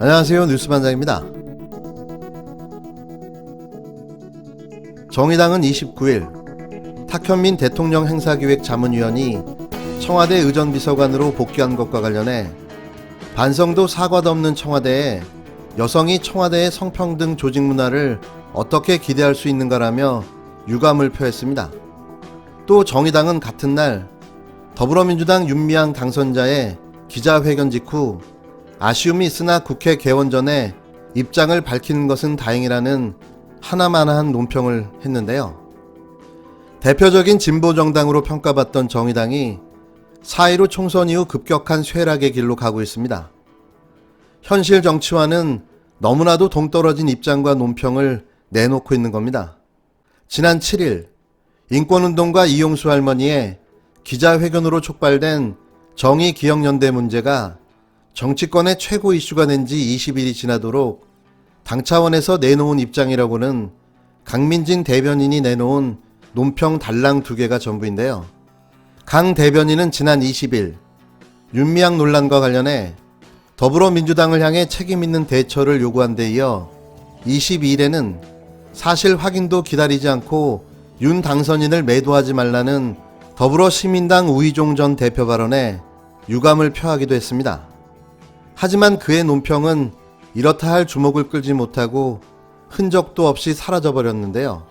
안녕하세요. 뉴스반장입니다. 정의당은 29일 탁현민 대통령 행사기획 자문위원이 청와대 의전비서관으로 복귀한 것과 관련해 반성도 사과도 없는 청와대에 여성이 청와대의 성평등 조직 문화를 어떻게 기대할 수 있는가라며 유감을 표했습니다. 또 정의당은 같은 날 더불어민주당 윤미향 당선자의 기자회견 직후 아쉬움이 있으나 국회 개원 전에 입장을 밝히는 것은 다행이라는 하나만한 논평을 했는데요. 대표적인 진보정당으로 평가받던 정의당이 4.15 총선 이후 급격한 쇠락의 길로 가고 있습니다. 현실 정치와는 너무나도 동떨어진 입장과 논평을 내놓고 있는 겁니다. 지난 7일 인권운동가 이용수 할머니의 기자회견으로 촉발된 정의기억연대 문제가 정치권의 최고 이슈가 된 지 20일이 지나도록 당 차원에서 내놓은 입장이라고는 강민진 대변인이 내놓은 논평 달랑 2개가 전부인데요. 강 대변인은 지난 20일 윤미향 논란과 관련해 더불어민주당을 향해 책임있는 대처를 요구한 데 이어 22일에는 사실 확인도 기다리지 않고 윤 당선인을 매도하지 말라는 더불어시민당 우희종 전 대표 발언에 유감을 표하기도 했습니다. 하지만 그의 논평은 이렇다 할 주목을 끌지 못하고 흔적도 없이 사라져버렸는데요.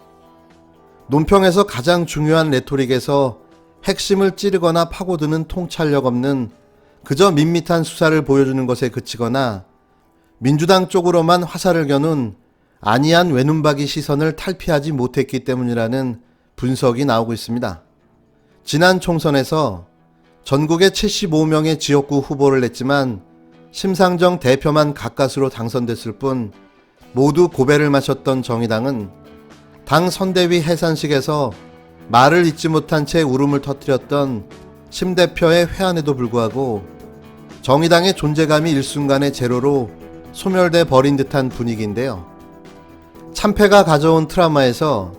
논평에서 가장 중요한 레토릭에서 핵심을 찌르거나 파고드는 통찰력 없는 그저 밋밋한 수사를 보여주는 것에 그치거나 민주당 쪽으로만 화살을 겨눈 안이한 외눈박이 시선을 탈피하지 못했기 때문이라는 분석이 나오고 있습니다. 지난 총선에서 전국에 75명의 지역구 후보를 냈지만 심상정 대표만 가까스로 당선됐을 뿐 모두 고배를 마셨던 정의당은 당 선대위 해산식에서 말을 잇지 못한 채 울음을 터뜨렸던 심 대표의 회한에도 불구하고 정의당의 존재감이 일순간에 제로로 소멸돼 버린 듯한 분위기인데요. 참패가 가져온 트라우마에서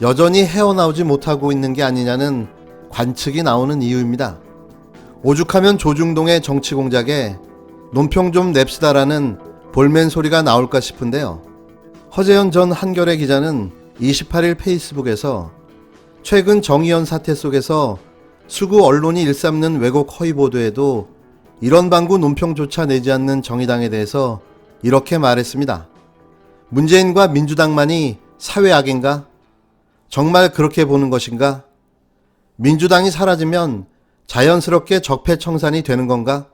여전히 헤어나오지 못하고 있는 게 아니냐는 관측이 나오는 이유입니다. 오죽하면 조중동의 정치 공작에 논평 좀 냅시다라는 볼멘 소리가 나올까 싶은데요. 허재현 전 한겨레 기자는 28일 페이스북에서 최근 정의연 사태 속에서 수구 언론이 일삼는 왜곡 허위 보도에도 이런 방구 논평조차 내지 않는 정의당에 대해서 이렇게 말했습니다. 문재인과 민주당만이 사회악인가? 정말 그렇게 보는 것인가? 민주당이 사라지면 자연스럽게 적폐청산이 되는 건가?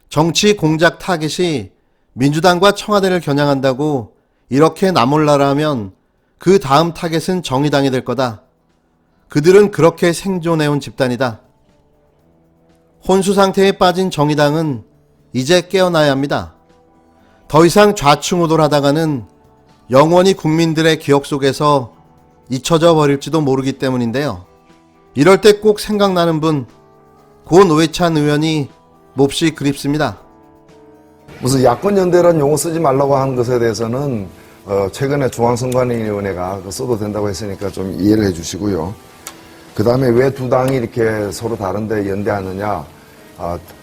정치 공작 타깃이 민주당과 청와대를 겨냥한다고 이렇게 나몰라라 하면 그 다음 타깃은 정의당이 될 거다. 그들은 그렇게 생존해온 집단이다. 혼수 상태에 빠진 정의당은 이제 깨어나야 합니다. 더 이상 좌충우돌하다가는 영원히 국민들의 기억 속에서 잊혀져 버릴지도 모르기 때문인데요. 이럴 때 꼭 생각나는 분, 고 노회찬 의원이 몹시 그립습니다. 무슨 야권연대라는 용어 쓰지 말라고 한 것에 대해서는 최근에 중앙선관위원회가 써도 된다고 했으니까 좀 이해를 해주시고요. 그 다음에 왜 두 당이 이렇게 서로 다른데 연대하느냐,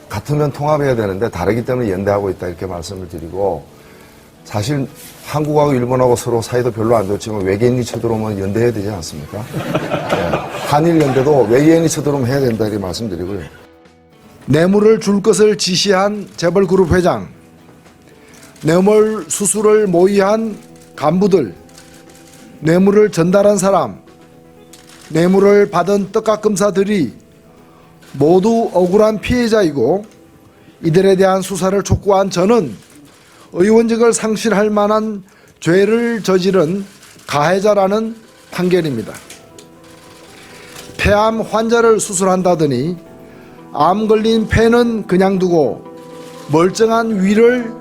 같으면 통합해야 되는데 다르기 때문에 연대하고 있다 이렇게 말씀을 드리고, 사실 한국하고 일본하고 서로 사이도 별로 안 좋지만 외계인이 쳐들어오면 연대해야 되지 않습니까? 네. 한일 연대도 외계인이 쳐들어오면 해야 된다 이렇게 말씀드리고요. 뇌물을 줄 것을 지시한 재벌그룹 회장, 뇌물 수수를 모의한 간부들, 뇌물을 전달한 사람, 뇌물을 받은 떡값검사들이 모두 억울한 피해자이고 이들에 대한 수사를 촉구한 저는 의원직을 상실할 만한 죄를 저지른 가해자라는 판결입니다. 폐암 환자를 수술한다더니 암 걸린 폐는 그냥 두고 멀쩡한 위를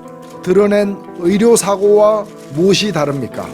드러낸 의료사고와 무엇이 다릅니까?